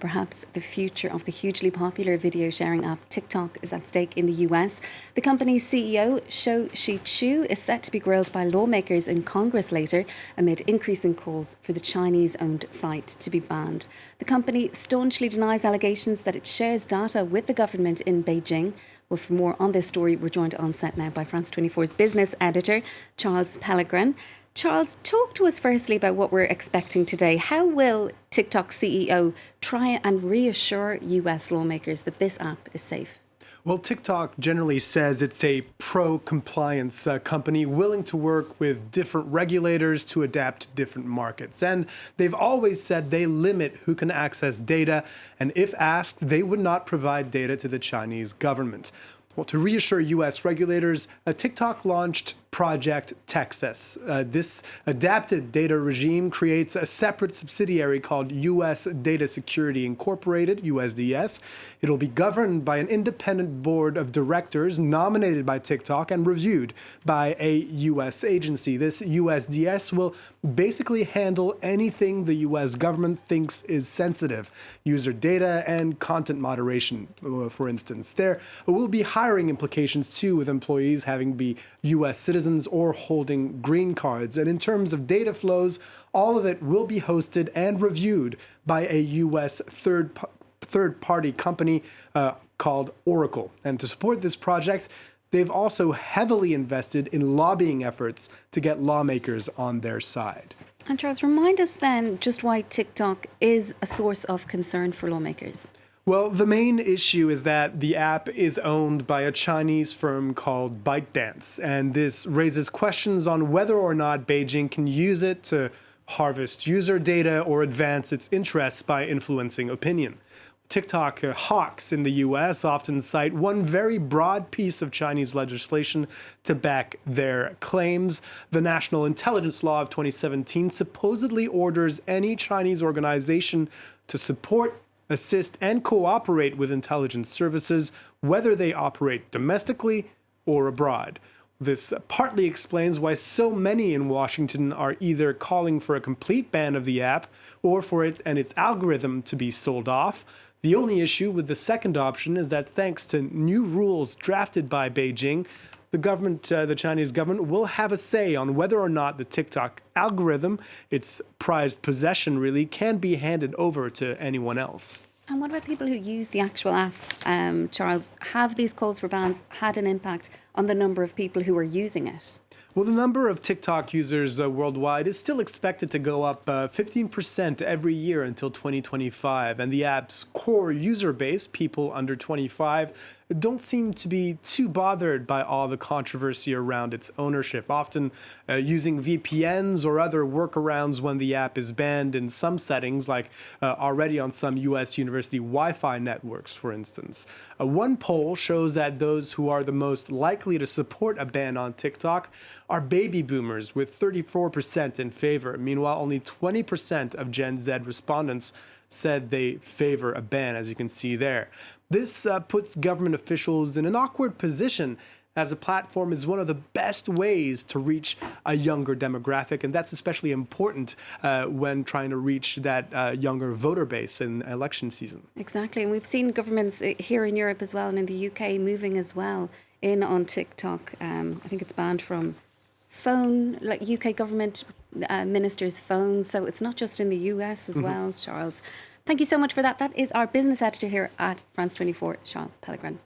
perhaps the future of the hugely popular video sharing app TikTok is at stake in the US. The company's CEO, Shou Chu, is set to be grilled by lawmakers in Congress later amid increasing calls for the Chinese-owned site to be banned. The company staunchly denies allegations that it shares data with the government in Beijing. Well, for more on this story, we're joined on set now by France 24's business editor, Charles Pellegrin. Charles, talk to us firstly about what we're expecting today. How will TikTok CEO try and reassure US lawmakers that this app is safe? Well, TikTok generally says it's a pro-compliance company willing to work with different regulators to adapt to different markets. And they've always said they limit who can access data, and if asked, they would not provide data to the Chinese government. Well, to reassure U.S. regulators, TikTok launched Project Texas. This adapted data regime creates a separate subsidiary called U.S. Data Security Incorporated, USDS. It'll be governed by an independent board of directors nominated by TikTok and reviewed by a U.S. agency. This USDS will basically handle anything the U.S. government thinks is sensitive, user data and content moderation, for instance. There will be hiring implications, too, with employees having to be U.S. citizens or holding green cards. And in terms of data flows, all of it will be hosted and reviewed by a U.S. third-party company called Oracle. And to support this project, they've also heavily invested in lobbying efforts to get lawmakers on their side. And Charles, remind us then just why TikTok is a source of concern for lawmakers. Well, the main issue is that the app is owned by a Chinese firm called ByteDance, and this raises questions on whether or not Beijing can use it to harvest user data or advance its interests by influencing opinion. TikTok hawks in the U.S. often cite one very broad piece of Chinese legislation to back their claims. The National Intelligence Law of 2017 supposedly orders any Chinese organization to support, assist, and cooperate with intelligence services, whether they operate domestically or abroad. This partly explains why so many in Washington are either calling for a complete ban of the app or for it and its algorithm to be sold off. The only issue with the second option is that thanks to new rules drafted by Beijing, the Chinese government will have a say on whether or not the TikTok algorithm, its prized possession really, can be handed over to anyone else. And what about people who use the actual app, Charles? Have these calls for bans had an impact on the number of people who are using it? Well, the number of TikTok users worldwide is still expected to go up 15% every year until 2025. And the app's core user base, people under 25, don't seem to be too bothered by all the controversy around its ownership, often using VPNs or other workarounds when the app is banned in some settings, like already on some U.S. university Wi-Fi networks, for instance. One poll shows that those who are the most likely to support a ban on TikTok are baby boomers, with 34% in favor. Meanwhile, only 20% of Gen Z respondents said they favor a ban, as you can see there. This puts government officials in an awkward position, as a platform is one of the best ways to reach a younger demographic, and that's especially important when trying to reach that younger voter base in election season. Exactly, and we've seen governments here in Europe as well and in the UK moving as well in on TikTok. I think it's banned from phone, like UK government ministers' phones, so it's not just in the US as well, Charles. Thank you so much for that. That is our business editor here at France 24, Charles Pellegrin.